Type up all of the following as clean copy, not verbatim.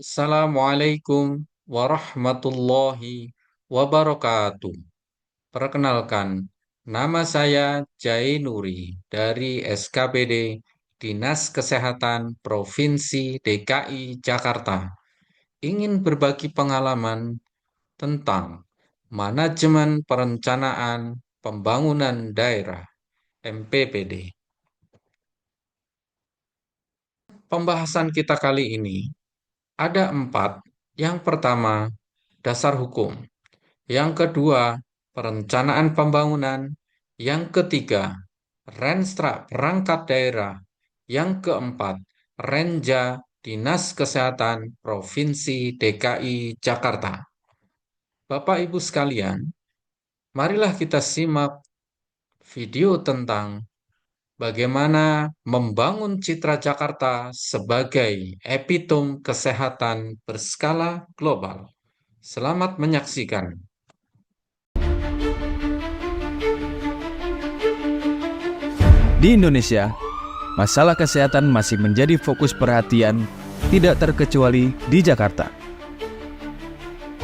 Assalamualaikum warahmatullahi wabarakatuh. Perkenalkan, nama saya Jainuri dari SKPD Dinas Kesehatan Provinsi DKI Jakarta. Ingin berbagi pengalaman tentang manajemen perencanaan pembangunan daerah (MPPD). Pembahasan kita kali ini ada 4. Yang pertama, dasar hukum. Yang kedua, perencanaan pembangunan. Yang ketiga, Renstra perangkat daerah. Yang keempat, Renja Dinas Kesehatan Provinsi DKI Jakarta. Bapak Ibu sekalian, marilah kita simak video tentang bagaimana membangun citra Jakarta sebagai epitome kesehatan berskala global. Selamat menyaksikan. Di Indonesia, masalah kesehatan masih menjadi fokus perhatian, tidak terkecuali di Jakarta.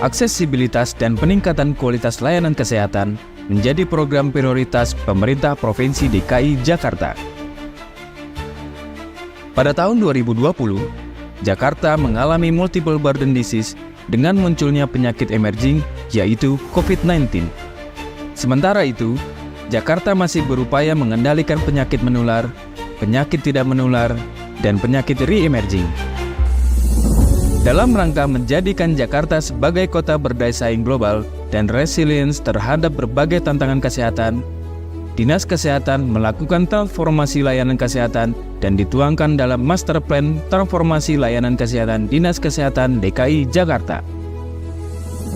Aksesibilitas dan peningkatan kualitas layanan kesehatan menjadi program prioritas pemerintah Provinsi DKI Jakarta. Pada tahun 2020, Jakarta mengalami multiple burden disease dengan munculnya penyakit emerging, yaitu COVID-19. Sementara itu, Jakarta masih berupaya mengendalikan penyakit menular, penyakit tidak menular, dan penyakit re-emerging. Dalam rangka menjadikan Jakarta sebagai kota berdaya saing global dan resilience terhadap berbagai tantangan kesehatan, Dinas Kesehatan melakukan transformasi layanan kesehatan dan dituangkan dalam Master Plan Transformasi Layanan Kesehatan Dinas Kesehatan DKI Jakarta.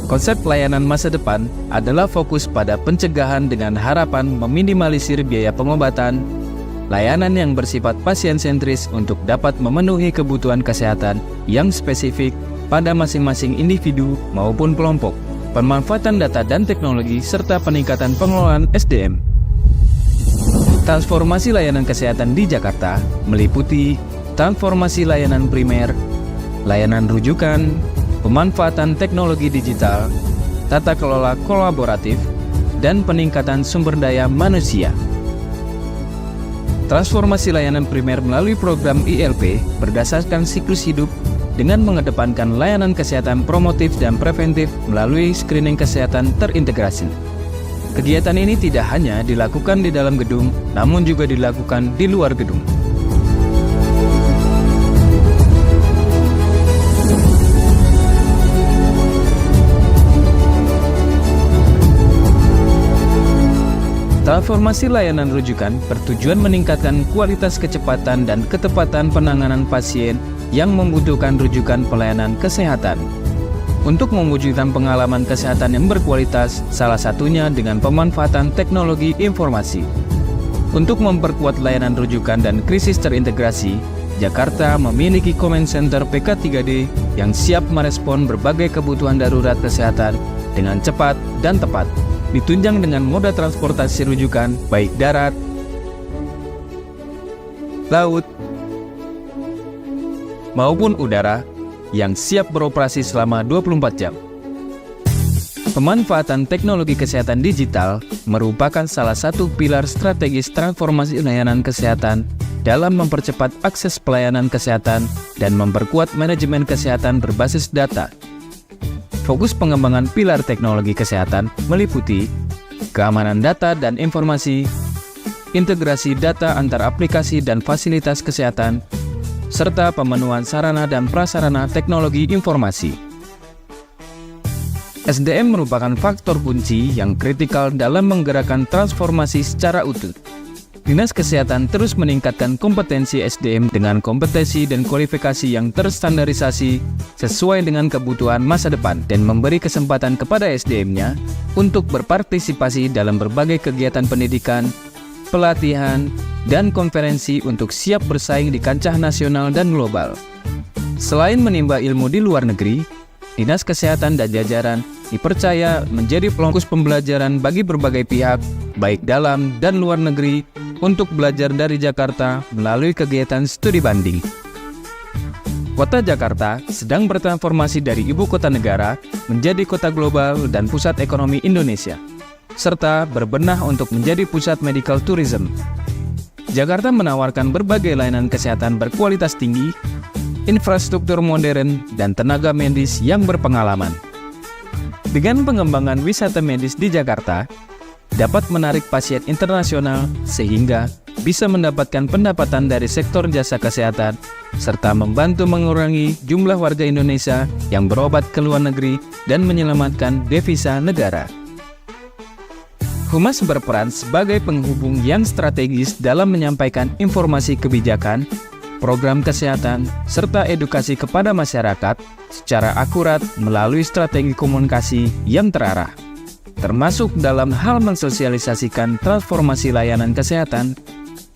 Konsep layanan masa depan adalah fokus pada pencegahan dengan harapan meminimalisir biaya pengobatan, layanan yang bersifat pasien-sentris untuk dapat memenuhi kebutuhan kesehatan yang spesifik pada masing-masing individu maupun kelompok, pemanfaatan data dan teknologi, serta peningkatan pengelolaan SDM. Transformasi layanan kesehatan di Jakarta meliputi transformasi layanan primer, layanan rujukan, pemanfaatan teknologi digital, tata kelola kolaboratif, dan peningkatan sumber daya manusia. Transformasi layanan primer melalui program ILP berdasarkan siklus hidup dengan mengedepankan layanan kesehatan promotif dan preventif melalui screening kesehatan terintegrasi. Kegiatan ini tidak hanya dilakukan di dalam gedung, namun juga dilakukan di luar gedung. Transformasi layanan rujukan bertujuan meningkatkan kualitas, kecepatan, dan ketepatan penanganan pasien yang membutuhkan rujukan pelayanan kesehatan. Untuk mewujudkan pengalaman kesehatan yang berkualitas, salah satunya dengan pemanfaatan teknologi informasi. Untuk memperkuat layanan rujukan dan krisis terintegrasi, Jakarta memiliki Command Center PK3D yang siap merespon berbagai kebutuhan darurat kesehatan dengan cepat dan tepat, ditunjang dengan moda transportasi rujukan baik darat, laut, maupun udara yang siap beroperasi selama 24 jam. Pemanfaatan teknologi kesehatan digital merupakan salah satu pilar strategis transformasi layanan kesehatan dalam mempercepat akses pelayanan kesehatan dan memperkuat manajemen kesehatan berbasis data. Fokus pengembangan pilar teknologi kesehatan meliputi keamanan data dan informasi, integrasi data antar aplikasi dan fasilitas kesehatan, serta pemenuhan sarana dan prasarana teknologi informasi. SDM merupakan faktor kunci yang kritikal dalam menggerakkan transformasi secara utuh. Dinas Kesehatan terus meningkatkan kompetensi SDM dengan kompetensi dan kualifikasi yang terstandarisasi sesuai dengan kebutuhan masa depan dan memberi kesempatan kepada SDM-nya untuk berpartisipasi dalam berbagai kegiatan pendidikan, pelatihan, dan konferensi untuk siap bersaing di kancah nasional dan global. Selain menimba ilmu di luar negeri, Dinas Kesehatan dan jajaran dipercaya menjadi fokus pembelajaran bagi berbagai pihak, baik dalam dan luar negeri, untuk belajar dari Jakarta melalui kegiatan studi banding. Kota Jakarta sedang bertransformasi dari ibu kota negara menjadi kota global dan pusat ekonomi Indonesia, serta berbenah untuk menjadi pusat medical tourism. Jakarta menawarkan berbagai layanan kesehatan berkualitas tinggi, infrastruktur modern, dan tenaga medis yang berpengalaman. Dengan pengembangan wisata medis di Jakarta, dapat menarik pasien internasional sehingga bisa mendapatkan pendapatan dari sektor jasa kesehatan, serta membantu mengurangi jumlah warga Indonesia yang berobat ke luar negeri dan menyelamatkan devisa negara. Humas berperan sebagai penghubung yang strategis dalam menyampaikan informasi kebijakan, program kesehatan, serta edukasi kepada masyarakat secara akurat melalui strategi komunikasi yang terarah, termasuk dalam hal mensosialisasikan transformasi layanan kesehatan,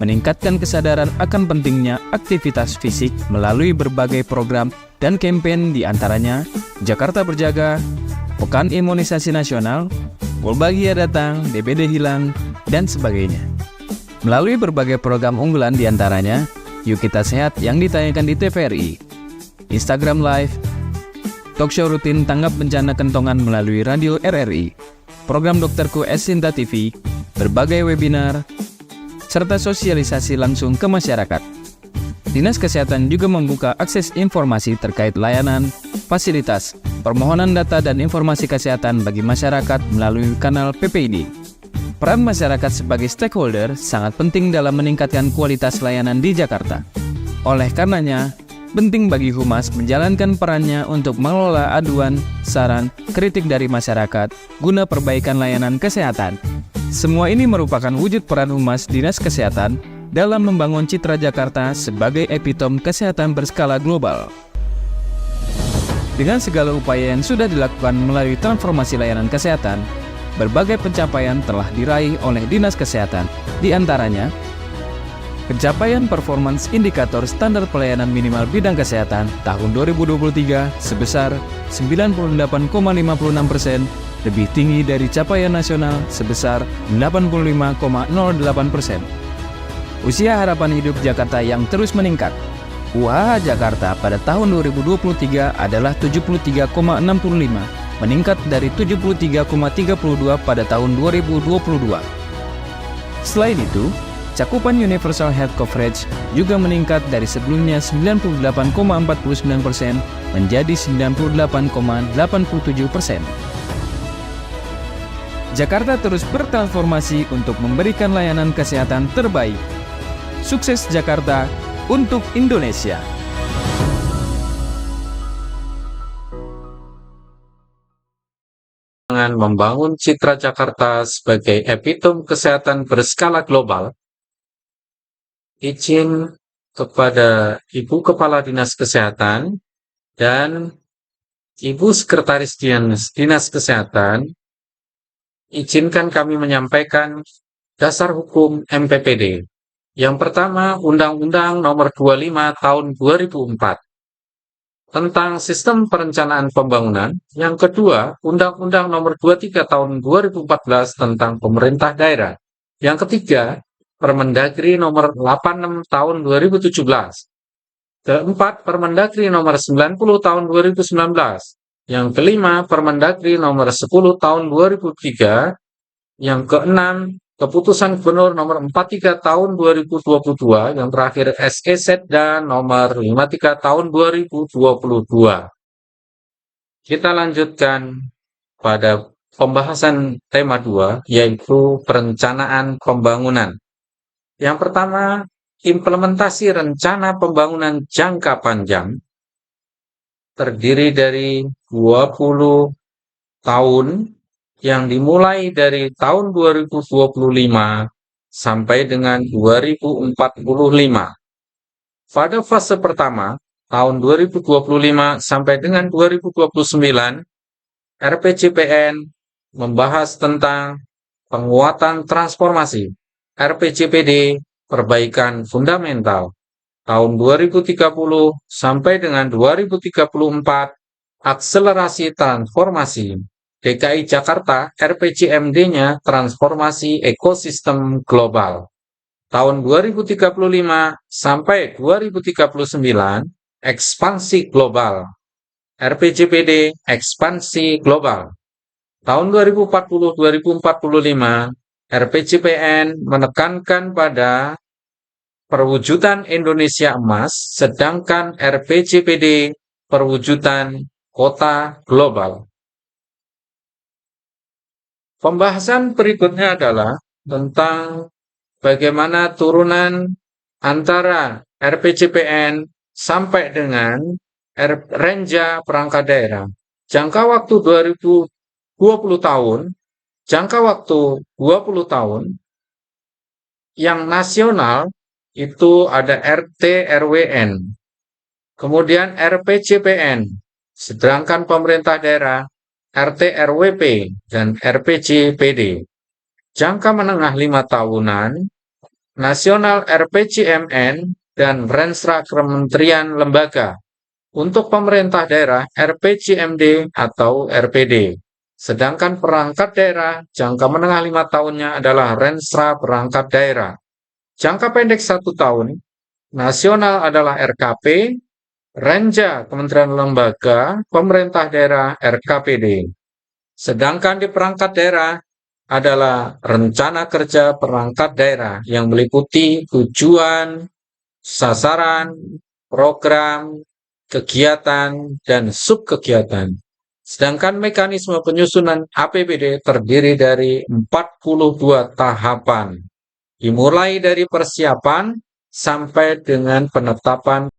meningkatkan kesadaran akan pentingnya aktivitas fisik melalui berbagai program dan kampanye diantaranya Jakarta Berjaga, Pekan Imunisasi Nasional, Wolbachia Datang, DBD Hilang, dan sebagainya. Melalui berbagai program unggulan diantaranya Yuk Kita Sehat yang ditayangkan di TVRI, Instagram Live, talkshow rutin tanggap bencana kentongan melalui radio RRI, program Dokterku Sinta TV, berbagai webinar, serta sosialisasi langsung ke masyarakat. Dinas Kesehatan juga membuka akses informasi terkait layanan, fasilitas, permohonan data dan informasi kesehatan bagi masyarakat melalui kanal PPID. Peran masyarakat sebagai stakeholder sangat penting dalam meningkatkan kualitas layanan di Jakarta. Oleh karenanya, penting bagi Humas menjalankan perannya untuk mengelola aduan, saran, kritik dari masyarakat guna perbaikan layanan kesehatan. Semua ini merupakan wujud peran Humas Dinas Kesehatan dalam membangun citra Jakarta sebagai epitome kesehatan berskala global. Dengan segala upaya yang sudah dilakukan melalui transformasi layanan kesehatan, berbagai pencapaian telah diraih oleh Dinas Kesehatan, di antaranya pencapaian performance indikator standar pelayanan minimal bidang kesehatan tahun 2023 sebesar 98,56%, lebih tinggi dari capaian nasional sebesar 85,08%. Usia harapan hidup Jakarta yang terus meningkat. UHH Jakarta pada tahun 2023 adalah 73,65, meningkat dari 73,32 pada tahun 2022. Selain itu, cakupan Universal Health Coverage juga meningkat dari sebelumnya 98,49% menjadi 98,87%. Jakarta terus bertransformasi untuk memberikan layanan kesehatan terbaik. Sukses Jakarta untuk Indonesia. Dengan membangun citra Jakarta sebagai epitome kesehatan berskala global, izin kepada Ibu Kepala Dinas Kesehatan dan Ibu Sekretaris Dinas Kesehatan, izinkan kami menyampaikan dasar hukum MPPD. Yang pertama, Undang-Undang Nomor 25 Tahun 2004 tentang Sistem Perencanaan Pembangunan. Yang kedua, Undang-Undang Nomor 23 Tahun 2014 tentang Pemerintah Daerah. Yang ketiga, Permendagri Nomor 86 Tahun 2017. Keempat, Permendagri Nomor 90 Tahun 2019. Yang kelima, Permendagri Nomor 10 Tahun 2003. Yang keenam, Keputusan Gubernur Nomor 43 Tahun 2022. Yang terakhir, SE Setda Nomor 53 Tahun 2022. Kita lanjutkan pada pembahasan tema 2, yaitu perencanaan pembangunan. Yang pertama, implementasi rencana pembangunan jangka panjang terdiri dari 20 tahun yang dimulai dari tahun 2025 sampai dengan 2045. Pada fase pertama, tahun 2025 sampai dengan 2029, RPJPN membahas tentang penguatan transformasi, RPJPD perbaikan fundamental, tahun 2030 sampai dengan 2034, akselerasi transformasi, DKI Jakarta RPJMD-nya transformasi ekosistem global. Tahun 2035 sampai 2039, ekspansi global. RPJPD ekspansi global. Tahun 2040-2045, RPJPN menekankan pada perwujudan Indonesia emas, sedangkan RPJPD perwujudan kota global. Pembahasan berikutnya adalah tentang bagaimana turunan antara RPJPN sampai dengan Renja perangkat daerah. Jangka waktu 20 tahun, jangka waktu 20 tahun, yang nasional itu ada RT RWN, kemudian RPJPN, sedangkan pemerintah daerah RT RWP dan RPJPD. Jangka menengah 5 tahunan, nasional RPJMN dan Renstra Kementerian Lembaga. Untuk pemerintah daerah RPJMD atau RPD. Sedangkan perangkat daerah jangka menengah 5 tahunnya adalah Renstra perangkat daerah. Jangka pendek 1 tahun, nasional adalah RKP, Renja Kementerian Lembaga, pemerintah daerah RKPD. Sedangkan di perangkat daerah adalah rencana kerja perangkat daerah yang meliputi tujuan, sasaran, program, kegiatan, dan subkegiatan. Sedangkan mekanisme penyusunan APBD terdiri dari 42 tahapan, dimulai dari persiapan sampai dengan penetapan.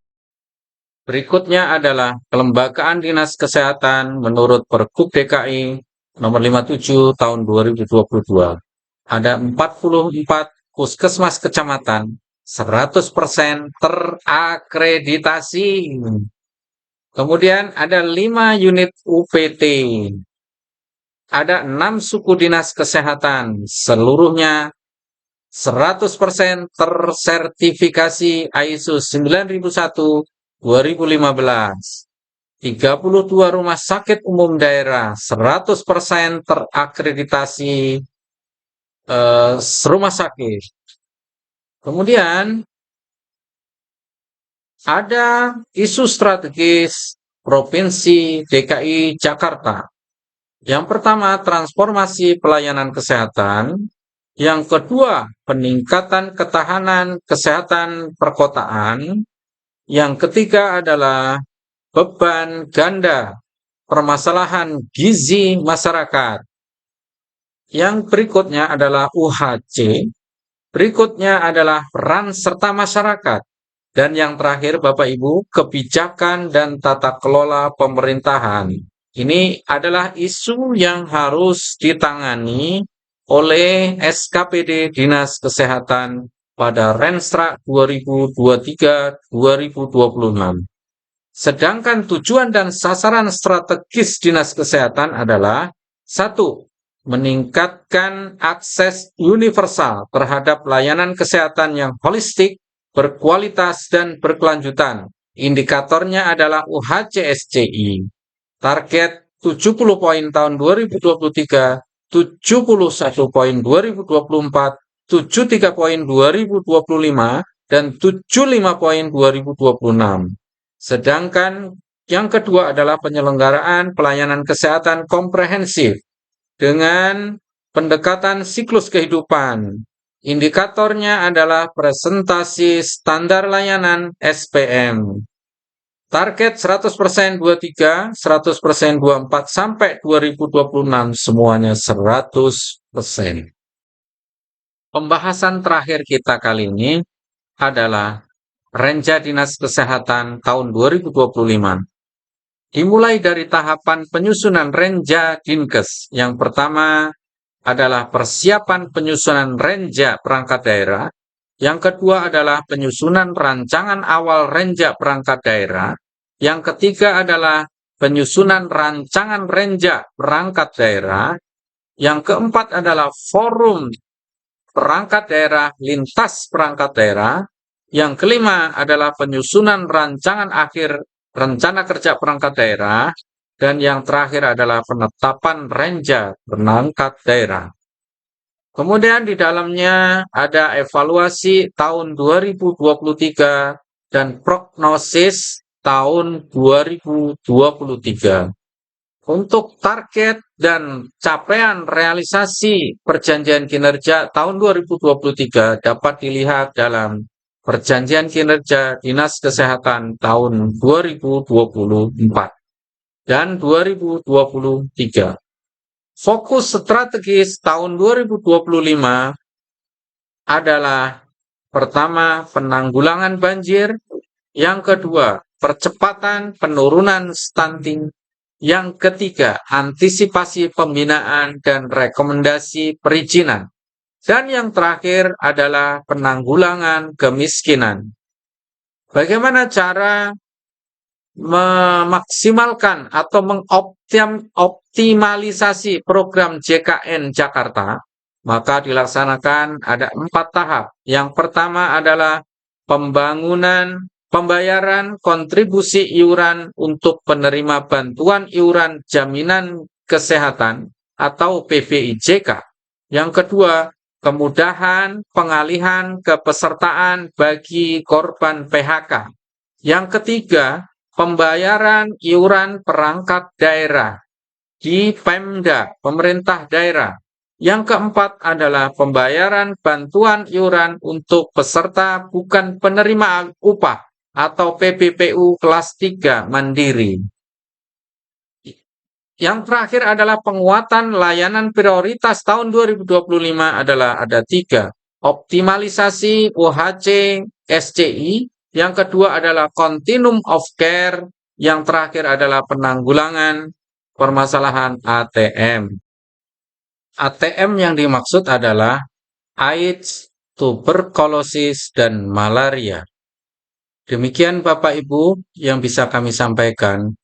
Berikutnya adalah kelembagaan Dinas Kesehatan menurut Pergub DKI nomor 57 tahun 2022. Ada 44 puskesmas kecamatan 100% terakreditasi. Kemudian ada 5 unit UPT. Ada 6 suku dinas kesehatan, seluruhnya 100% tersertifikasi ISO 9001-2015. 32 rumah sakit umum daerah 100% terakreditasi rumah sakit. Kemudian ada isu strategis Provinsi DKI Jakarta. Yang pertama, transformasi pelayanan kesehatan. Yang kedua, peningkatan ketahanan kesehatan perkotaan. Yang ketiga adalah beban ganda permasalahan gizi masyarakat. Yang berikutnya adalah UHC. Berikutnya adalah peran serta masyarakat. Dan yang terakhir, Bapak Ibu, kebijakan dan tata kelola pemerintahan. Ini adalah isu yang harus ditangani oleh SKPD Dinas Kesehatan pada Renstra 2023-2026. Sedangkan tujuan dan sasaran strategis Dinas Kesehatan adalah 1. Meningkatkan akses universal terhadap layanan kesehatan yang holistik, berkualitas, dan berkelanjutan. Indikatornya adalah UHCSCI. Target 70 poin tahun 2023, 71 poin 2024, 73 poin 2025, dan 75 poin 2026. Sedangkan yang kedua adalah penyelenggaraan pelayanan kesehatan komprehensif dengan pendekatan siklus kehidupan. Indikatornya adalah presentasi standar layanan SPM. Target 100% 23, 100% 24, sampai 2026 semuanya 100%. Pembahasan terakhir kita kali ini adalah Renja Dinas Kesehatan tahun 2025. Dimulai dari tahapan penyusunan Renja Dinkes. Yang pertama adalah persiapan penyusunan Renja perangkat daerah. Yang kedua adalah penyusunan rancangan awal Renja perangkat daerah. Yang ketiga adalah penyusunan rancangan Renja perangkat daerah. Yang keempat adalah forum perangkat daerah lintas perangkat daerah. Yang kelima adalah penyusunan rancangan akhir rencana kerja perangkat daerah. Dan yang terakhir adalah penetapan Renja perangkat daerah. Kemudian di dalamnya ada evaluasi tahun 2023 dan prognosis tahun 2023. Untuk target dan capaian realisasi perjanjian kinerja tahun 2023 dapat dilihat dalam perjanjian kinerja Dinas Kesehatan tahun 2024 dan 2023. Fokus strategis tahun 2025 adalah pertama, penanggulangan banjir, yang kedua, percepatan penurunan stunting, yang ketiga, antisipasi pembinaan dan rekomendasi perizinan, dan yang terakhir adalah penanggulangan kemiskinan. Bagaimana cara memaksimalkan atau mengoptimalisasi program JKN Jakarta? Maka dilaksanakan ada 4 tahap. Yang pertama adalah pembayaran kontribusi iuran untuk penerima bantuan iuran jaminan kesehatan atau PVIJK. Yang kedua, kemudahan pengalihan kepesertaan bagi korban PHK. Yang ketiga, pembayaran iuran perangkat daerah di Pemda, pemerintah daerah. Yang keempat adalah pembayaran bantuan iuran untuk peserta bukan penerima upah atau PBPU kelas 3 mandiri. Yang terakhir adalah penguatan layanan prioritas tahun 2025 adalah ada 3. Optimalisasi UHC SCI, yang kedua adalah continuum of care, yang terakhir adalah penanggulangan permasalahan ATM. ATM yang dimaksud adalah AIDS, tuberkulosis, dan malaria. Demikian Bapak Ibu yang bisa kami sampaikan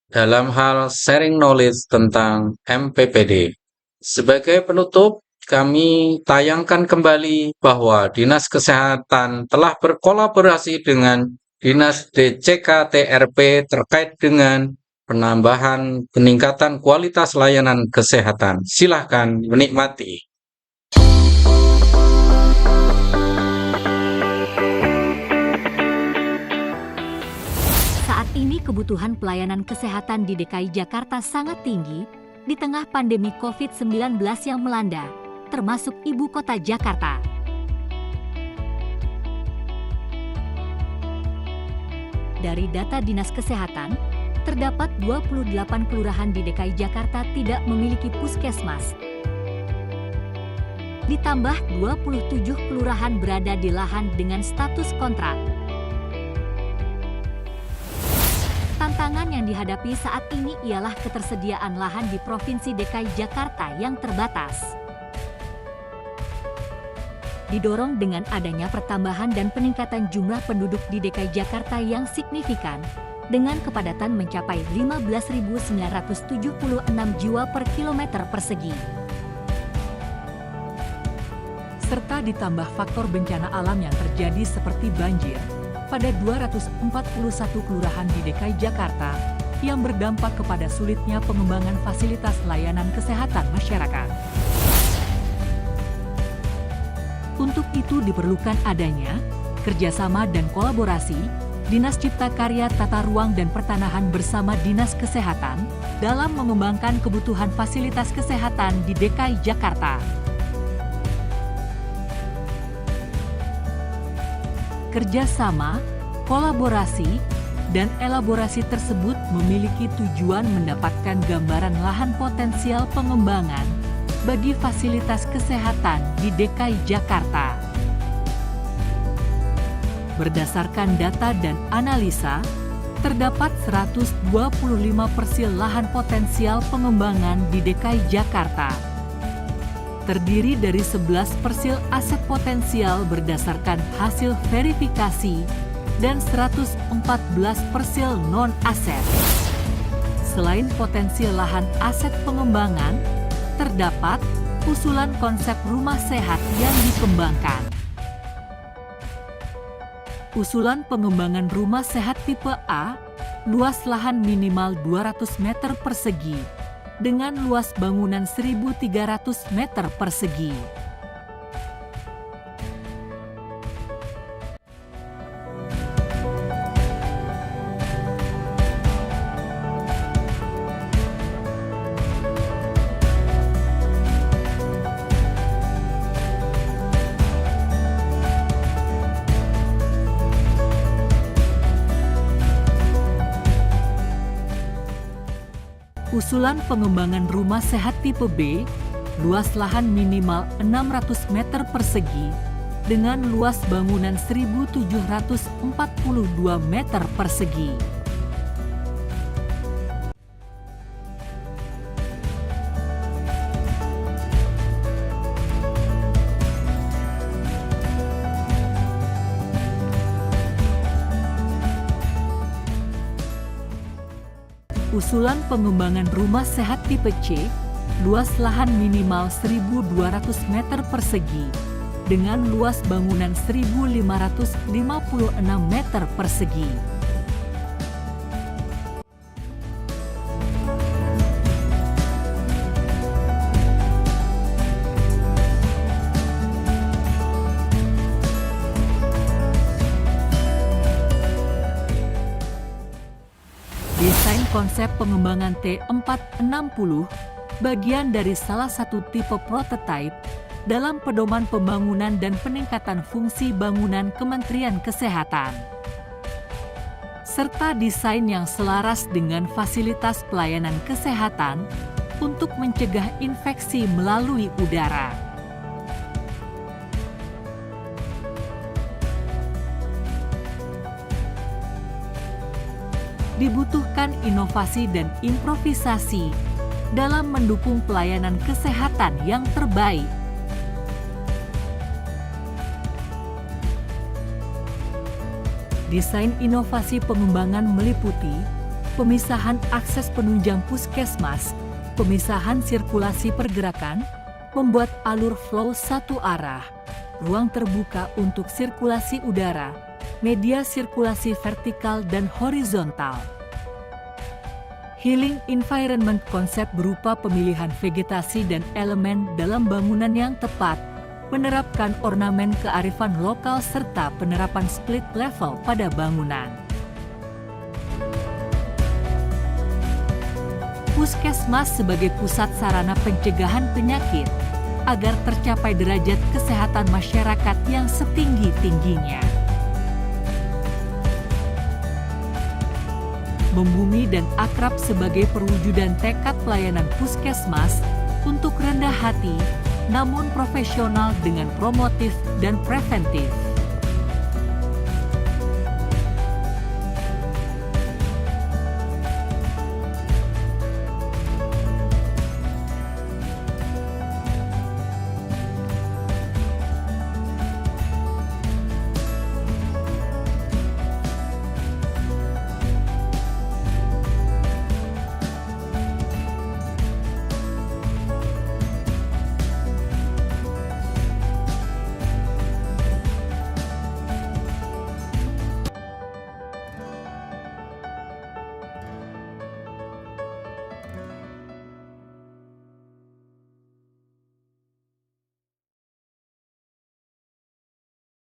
dalam hal sharing knowledge tentang MPPD. Sebagai penutup, kami tayangkan kembali bahwa Dinas Kesehatan telah berkolaborasi dengan Dinas DCK TRP terkait dengan peningkatan kualitas layanan kesehatan. Silakan menikmati. Saat ini kebutuhan pelayanan kesehatan di DKI Jakarta sangat tinggi di tengah pandemi COVID-19 yang melanda, termasuk ibu kota Jakarta. Dari data Dinas Kesehatan, terdapat 28 kelurahan di DKI Jakarta tidak memiliki puskesmas. Ditambah 27 kelurahan berada di lahan dengan status kontrak. Tantangan yang dihadapi saat ini ialah ketersediaan lahan di Provinsi DKI Jakarta yang terbatas. Didorong dengan adanya pertambahan dan peningkatan jumlah penduduk di DKI Jakarta yang signifikan, dengan kepadatan mencapai 15.976 jiwa per kilometer persegi. Serta ditambah faktor bencana alam yang terjadi seperti banjir pada 241 kelurahan di DKI Jakarta yang berdampak kepada sulitnya pengembangan fasilitas layanan kesehatan masyarakat. Untuk itu diperlukan adanya kerjasama dan kolaborasi Dinas Cipta Karya Tata Ruang dan Pertanahan bersama Dinas Kesehatan dalam mengembangkan kebutuhan fasilitas kesehatan di DKI Jakarta. Kerjasama, kolaborasi, dan elaborasi tersebut memiliki tujuan mendapatkan gambaran lahan potensial pengembangan bagi fasilitas kesehatan di DKI Jakarta. Berdasarkan data dan analisa, terdapat 125 persil lahan potensial pengembangan di DKI Jakarta. Terdiri dari 11 persil aset potensial berdasarkan hasil verifikasi dan 114 persil non-aset. Selain potensi lahan aset pengembangan, terdapat usulan konsep rumah sehat yang dikembangkan. Usulan pengembangan rumah sehat tipe A, luas lahan minimal 200 meter persegi, dengan luas bangunan 1.300 meter persegi. Usulan pengembangan rumah sehat tipe B, luas lahan minimal 600 meter persegi, dengan luas bangunan 1.742 meter persegi. Usulan pengembangan rumah sehat tipe C, luas lahan minimal 1.200 meter persegi, dengan luas bangunan 1.556 meter persegi. Desain konsep pengembangan T460 bagian dari salah satu tipe prototipe dalam pedoman pembangunan dan peningkatan fungsi bangunan Kementerian Kesehatan, serta desain yang selaras dengan fasilitas pelayanan kesehatan untuk mencegah infeksi melalui udara. Dibutuhkan inovasi dan improvisasi dalam mendukung pelayanan kesehatan yang terbaik. Desain inovasi pengembangan meliputi pemisahan akses penunjang puskesmas, pemisahan sirkulasi pergerakan, membuat alur flow satu arah, ruang terbuka untuk sirkulasi udara, media sirkulasi vertikal dan horizontal. Healing environment konsep berupa pemilihan vegetasi dan elemen dalam bangunan yang tepat, menerapkan ornamen kearifan lokal serta penerapan split level pada bangunan. Puskesmas sebagai pusat sarana pencegahan penyakit agar tercapai derajat kesehatan masyarakat yang setinggi-tingginya. Membumi dan akrab sebagai perwujudan tekad pelayanan puskesmas untuk rendah hati, namun profesional dengan promotif dan preventif.